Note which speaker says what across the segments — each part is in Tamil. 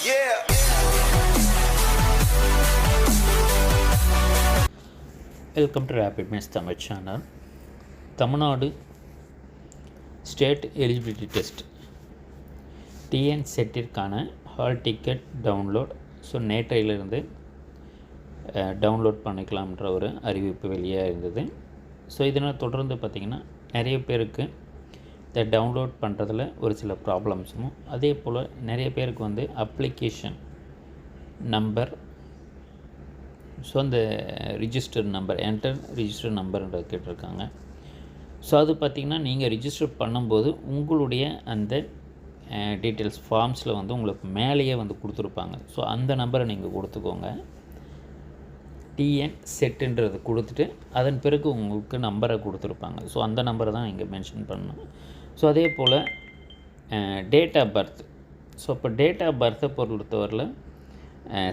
Speaker 1: Yeah.
Speaker 2: Welcome to rapid maths Tamil channel. Tamil Nadu state eligibility test TN செட்டிற்கான ஹால் டிக்கெட் டவுன்லோட் நேற்றையிலிருந்து டவுன்லோட் பண்ணிக்கலாம்ன்ற ஒரு அறிவிப்பு வெளியாக இருந்தது. இதனால் தொடர்ந்து பார்த்திங்கன்னா நிறைய பேருக்கு இதை டவுன்லோட் பண்ணுறதுல ஒரு சில ப்ராப்ளம்ஸும், அதே போல் நிறைய பேருக்கு வந்து அப்ளிகேஷன் நம்பர், அந்த ரிஜிஸ்டர் நம்பர், என்டர் ரிஜிஸ்டர் நம்பர்ன்றது கேட்டிருக்காங்க. அது பார்த்திங்கன்னா நீங்கள் ரிஜிஸ்டர் பண்ணும்போது உங்களுடைய அந்த டீட்டெயில்ஸ் ஃபார்ம்ஸில் வந்து உங்களுக்கு மேலேயே வந்து கொடுத்துருப்பாங்க. அந்த நம்பரை நீங்கள் கொடுத்துக்கோங்க. டிஎன் செட்டுன்றது கொடுத்துட்டு அதன் பிறகு உங்களுக்கு நம்பரை கொடுத்துருப்பாங்க. அந்த நம்பரை தான் இங்கே மென்ஷன் பண்ணணும். அதே போல் டேட் ஆஃப் பர்த். இப்போ டேட் ஆஃப் பர்த்தை பொறுத்தவரையில்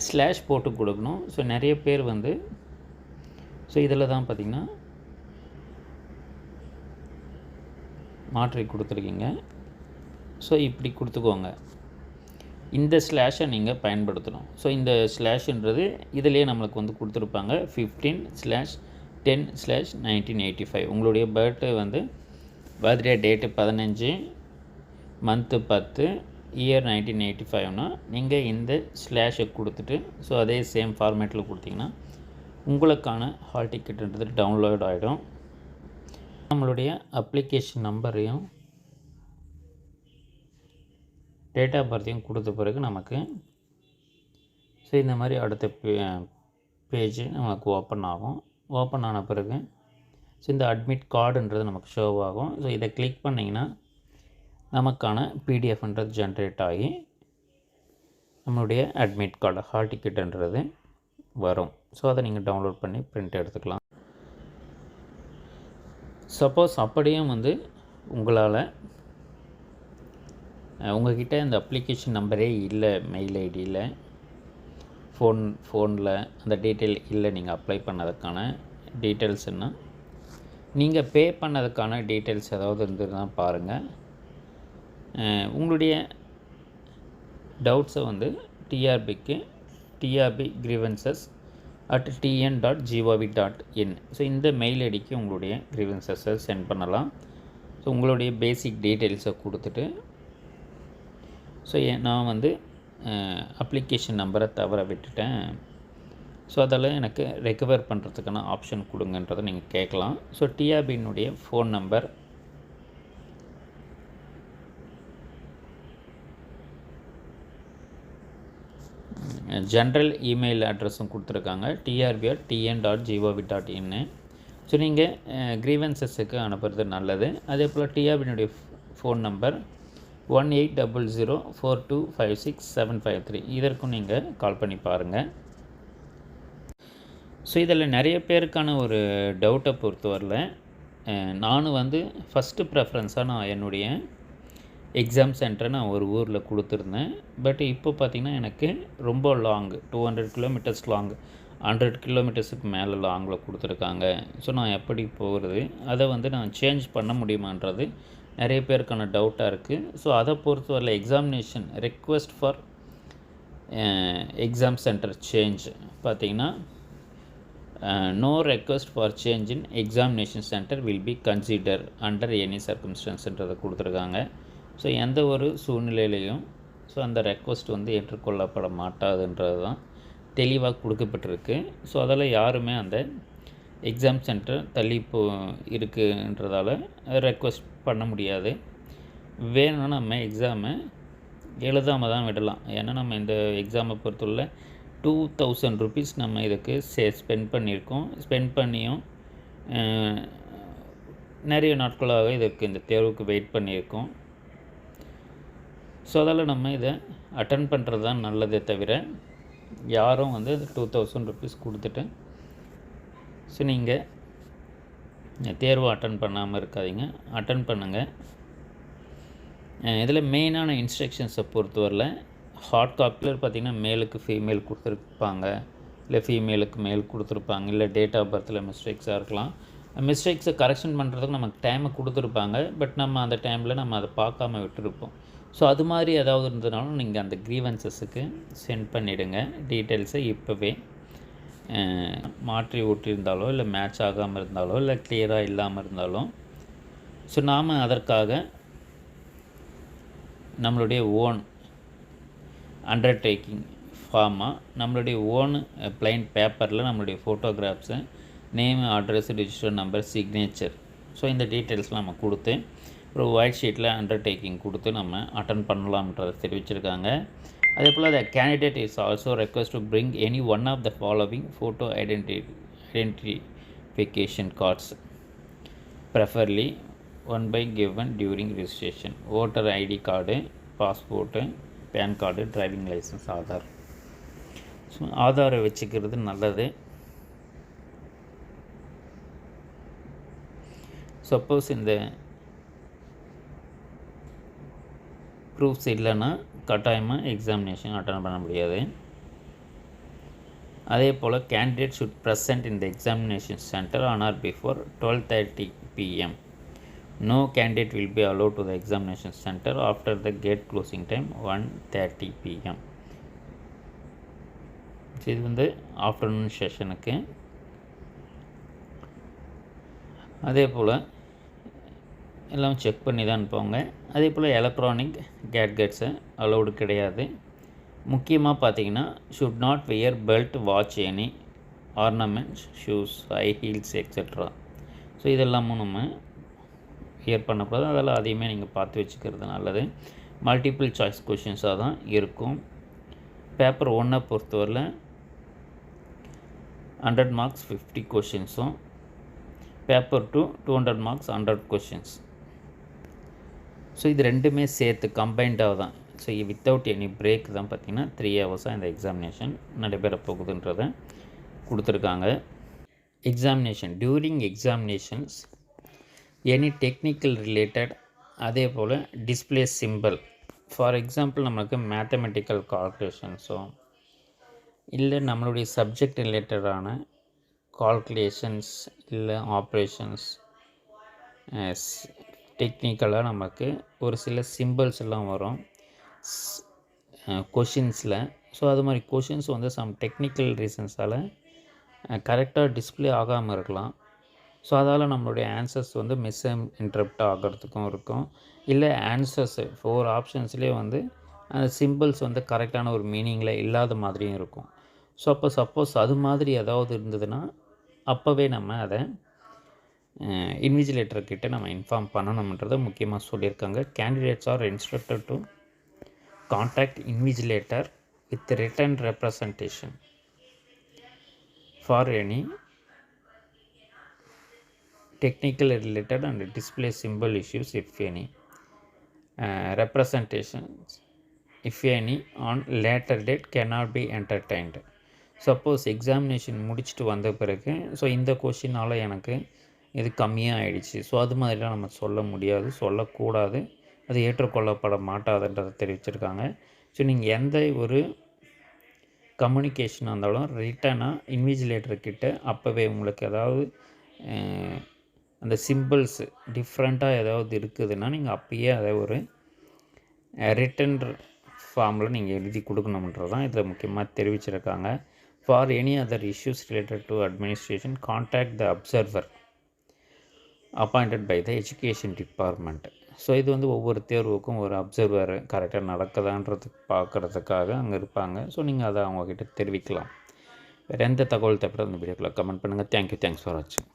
Speaker 2: ஸ்லாஷ் போட்டு கொடுக்கணும். நிறைய பேர் வந்து இதில் தான் பார்த்திங்கன்னா மாற்றி கொடுத்துருக்கீங்க. இப்படி கொடுத்துக்கோங்க. இந்த ஸ்லாஷை நீங்கள் பயன்படுத்தணும். இந்த ஸ்லாஷ்ன்றது இதிலே நம்மளுக்கு வந்து கொடுத்துருப்பாங்க. 15/10/1985 உங்களுடைய பர்த்டே வந்து பர்த்டே டேட்டு 15, மந்த்து 10, இயர் 1985னா நீங்கள் இந்த ஸ்லாஷை கொடுத்துட்டு அதே சேம் ஃபார்மேட்டில் கொடுத்தீங்கன்னா உங்களுக்கான ஹால் டிக்கெட்டுன்றது டவுன்லோட் ஆகிடும். நம்மளுடைய அப்ளிகேஷன் நம்பரையும் டேட் ஆஃப் பர்த்தையும் கொடுத்த பிறகு நமக்கு இந்த மாதிரி அடுத்த பேஜ் நமக்கு ஓப்பன் ஆகும். ஓப்பன் ஆன பிறகு இந்த அட்மிட் கார்டுன்றது நமக்கு ஷோ ஆகும். இதை கிளிக் பண்ணிங்கன்னா நமக்கான பிடிஎஃப்ன்றது ஜென்ரேட் ஆகி நம்மளுடைய அட்மிட் கார்டு ஹால் டிக்கெட்டுன்றது வரும். அதை நீங்கள் டவுன்லோட் பண்ணி பிரிண்ட் எடுத்துக்கலாம். சப்போஸ் அப்படியும் வந்து உங்களால் உங்கள்கிட்ட இந்த அப்ளிகேஷன் நம்பரே இல்லை, மெயில் ஐடியில், ஃபோனில் அந்த டீட்டெயில் இல்லை, நீங்கள் அப்ளை பண்ணதுக்கான டீட்டெயில்ஸ்னால் நீங்கள் பே பண்ணதுக்கான டீட்டெயில்ஸ் ஏதாவது இருந்ததுன்னா பாருங்கள். உங்களுடைய டவுட்ஸை வந்து டிஆர்பிக்கு trb.grievances@tn.gov.in இந்த மெயில் ஐடிக்கு உங்களுடைய கிரீவன்சஸை சென்ட் பண்ணலாம். உங்களுடைய பேசிக் டீட்டெயில்ஸை கொடுத்துட்டு நான் வந்து அப்ளிகேஷன் நம்பரை தவற விட்டுட்டேன், அதில் எனக்கு ரெக்கவர் பண்ணுறதுக்கான ஆப்ஷன் கொடுங்கன்றதை நீங்கள் கேட்கலாம். டிஆர்பியினுடைய ஃபோன் நம்பர், ஜென்ரல் இமெயில் அட்ரஸும் கொடுத்துருக்காங்க, trb@tn.gov.in. நீங்கள் கிரீவன்சஸுக்கு அனுப்புறது நல்லது. அதே போல் டிஆர்பியினுடைய ஃபோன் நம்பர் 180042565753 இதற்கும் நீங்கள் கால் பண்ணி பாருங்கள். இதில் நிறைய பேருக்கான ஒரு டவுட்டை பொறுத்தவரையில் நானும் வந்து ஃபஸ்ட்டு ப்ரெஃபரன்ஸாக நான் என்னுடைய எக்ஸாம் சென்டரை நான் ஒரு ஊரில் கொடுத்துருந்தேன். பட் இப்போ பார்த்திங்கன்னா எனக்கு ரொம்ப லாங், 200 கிலோமீட்டர்ஸ் லாங், 100 கிலோமீட்டர்ஸுக்கு மேலே லாங்கில் கொடுத்துருக்காங்க. நான் எப்படி போகிறது, அதை வந்து நான் சேஞ்ச் பண்ண முடியுமான்றது நிறைய பேருக்கான டவுட்டாக இருக்குது. அதை பொறுத்தவரையில் examination request for exam centre change பார்த்திங்கன்னா no request for change in examination centre will be consider under any சர்க்கம்ஸ்டன்ஸ்ன்றதை கொடுத்துருக்காங்க. எந்த ஒரு சூழ்நிலையிலையும் அந்த ரெக்வெஸ்ட் வந்து ஏற்றுக்கொள்ளப்பட மாட்டாதுன்றது தான் தெளிவாக கொடுக்கப்பட்டிருக்கு. அதில் யாருமே அந்த எக்ஸாம் சென்டர் தள்ளி இருக்குன்றதால ரெக்வெஸ்ட் பண்ண முடியாது. வேணும்னா நம்ம எக்ஸாமை எழுதாமல் தான் விடலாம். ஏன்னா நம்ம இந்த எக்ஸாமை பொறுத்துள்ள 2000 rupees நம்ம இதுக்கு ஸ்பெண்ட் பண்ணியிருக்கோம். ஸ்பெண்ட் பண்ணியும் நிறைய நாட்களாக இதற்கு இந்த தேர்வுக்கு வெயிட் பண்ணியிருக்கோம். அதால் நம்ம இதை அட்டன் பண்ணுறது தான் நல்லதே தவிர யாரும் வந்து 2000 rupees கொடுத்துட்டு நீங்கள் தேர்வு அட்டன் பண்ணாமல் இருக்காதீங்க, அட்டன் பண்ணுங்கள். இதில் மெயினான இன்ஸ்ட்ரக்ஷன்ஸை பொறுத்தவரையில் ஹார்ட் காப்பியில் பார்த்திங்கன்னா மேலுக்கு ஃபீமேல் கொடுத்துருப்பாங்க, இல்லை ஃபீமேலுக்கு மேல் கொடுத்துருப்பாங்க, இல்லை டேட் ஆஃப் பர்த்தில் மிஸ்டேக்ஸாக இருக்கலாம். மிஸ்டேக்ஸை கரெக்ஷன் பண்ணுறதுக்கு நமக்கு டைமை கொடுத்துருப்பாங்க. பட் நம்ம அந்த டைமில் நம்ம அதை பார்க்காம விட்டுருப்போம். ஸோ அது மாதிரி ஏதாவது இருந்ததுனாலும் நீங்கள் அந்த க்ரீவன்சஸுக்கு சென்ட் பண்ணிவிடுங்க டீட்டெயில்ஸை இப்போவே. மாற்றி ஊட்டியிருந்தாலோ இல்லை மேட்ச் ஆகாமல் இருந்தாலோ இல்லை கிளியராக இல்லாமல் இருந்தாலும் ஸோ நாம் அதற்காக நம்மளுடைய ஓன் அண்டர்டேக்கிங் ஃபார்மாக நம்மளுடைய ஓன் ப்ளைன் பேப்பரில் நம்மளுடைய photographs name, address, register number, signature, so இந்த டீட்டெயில்ஸ்லாம் நம்ம கொடுத்து ஒரு ஒயிட் ஷீட்டில் அண்டர்டேக்கிங் கொடுத்து நம்ம அட்டன் பண்ணலாம்ன்றதை தெரிவிச்சிருக்காங்க. அதே போல் the candidate is also request to bring any one of the following photo identification cards preferably one by given during registration. Voter ID card, passport, pan card, driving licence, Aadhaar. So ஆதாரை வச்சுக்கிறது நல்லது. சப்போஸ் இந்த ப்ரூஃப்ஸ் இல்லைன்னா கட்டாயமாக எக்ஸாமினேஷன் அட்டன் பண்ண முடியாது. அதே போல் candidate should present in the examination centre on or before 12:30 PM. No candidate will be allowed to the examination center after the gate closing time 1:30 PM. இது வந்து ஆஃப்டர்நூன் செஷனுக்கு. அதே போல் எல்லாம் செக் பண்ணி தான் போங்க. அதே போல் எலக்ட்ரானிக் கேட்கெட்ஸு அலௌடு கிடையாது. முக்கியமாக பார்த்தீங்கன்னா should not wear belt, watch, any ornaments, shoes, high heels etcetera. So இதெல்லாமும் நம்ம வியர் பண்ணக்கூடாது. அதெல்லாம் அதையுமே நீங்கள் பார்த்து வச்சுக்கிறது நல்லது. மல்டிபிள் சாய்ஸ் கொஷின்ஸாக தான் இருக்கும். பேப்பர் 1 பொறுத்தவரையில் 100 மார்க்ஸ் 50 கொஷின்ஸும், பேப்பர் 2 200 மார்க்ஸ் 100 கொஷின்ஸ். ஸோ இது ரெண்டுமே சேர்த்து கம்பைண்டாக தான். ஸோ வித்தவுட் எனி பிரேக் தான் பார்த்திங்கன்னா 3 ஹவர்ஸாக இந்த எக்ஸாமினேஷன் நடைபெற போகுதுன்றதை கொடுத்துருக்காங்க. Examination during examinations any technical related, அதே போல் டிஸ்பிளே சிம்பிள். ஃபார் எக்ஸாம்பிள் நம்மளுக்கு மேத்தமெட்டிக்கல் கால்குலேஷன்ஸோ இல்லை நம்மளுடைய சப்ஜெக்ட் ரிலேட்டடான கால்குலேஷன்ஸ் இல்லை ஆப்ரேஷன்ஸ் டெக்னிக்கலாக நமக்கு ஒரு சில சிம்பிள்ஸ் எல்லாம் வரும் கொஷின்ஸில். ஸோ அது மாதிரி கொஷின்ஸ் வந்து சம் டெக்னிக்கல் ரீசன்ஸால் கரெக்டாக டிஸ்பிளே ஆகாமல் இருக்கலாம். ஸோ அதால் நம்மளுடைய ஆன்சர்ஸ் வந்து இன்டரப்ட் ஆகிறதுக்கும் இருக்கும். இல்லை ஆன்சர்ஸு 4 ஆப்ஷன்ஸ்லேயே வந்து அந்த சிம்பிள்ஸ் வந்து கரெக்டான ஒரு மீனிங்கில் இல்லாத மாதிரியும் இருக்கும். ஸோ அப்போ சப்போஸ் அது மாதிரி ஏதாவது இருந்ததுன்னா அப்போவே நம்ம அதை இன்விஜிலேட்டர்கிட்ட நம்ம இன்ஃபார்ம் பண்ணணுன்றதை முக்கியமாக சொல்லியிருக்காங்க. Candidates are instructed to contact invigilator with written representation for any technical related and display symbol issues if any. Representations if any on later date cannot be entertained. Suppose examination முடிச்சுட்டு வந்த பிறகு ஸோ இந்த கொஷினால் எனக்கு இது கம்மியாக ஆயிடுச்சு, ஸோ அது மாதிரிலாம் நம்ம சொல்ல முடியாது, சொல்லக்கூடாது, அது ஏற்றுக்கொள்ளப்பட மாட்டாதுன்றதை தெரிவிச்சிருக்காங்க. ஸோ நீங்கள் எந்த ஒரு கம்யூனிகேஷனாக இருந்தாலும் ரிட்டனாக இன்விஜிலேட்டர்கிட்ட அப்போவே உங்களுக்கு ஏதாவது அந்த சிம்பிள்ஸ் டிஃப்ரெண்ட்டாக ஏதாவது இருக்குதுன்னா நீங்கள் அப்பயே அதை ஒரு ரிட்டன் ஃபார்மில் நீங்கள் எழுதி கொடுக்கணுன்றது தான் இதில் முக்கியமாக தெரிவிச்சிருக்காங்க. For any other issues related to administration contact the observer appointed by the education department. So இது வந்து ஒவ்வொரு தேர்வுக்கும் ஒரு அப்சர்வர் கரெக்டாக நடக்குதான்றது பார்க்குறதுக்காக அங்கே இருப்பாங்க. ஸோ நீங்கள் அதை அவங்கக்கிட்ட தெரிவிக்கலாம். வேறு எந்த தகவல் தவிர அந்த வீடியோக்குள்ளே கமெண்ட் பண்ணுங்கள். தேங்க்யூ, தேங்க்ஸ் ஃபார் வாட்சிங்.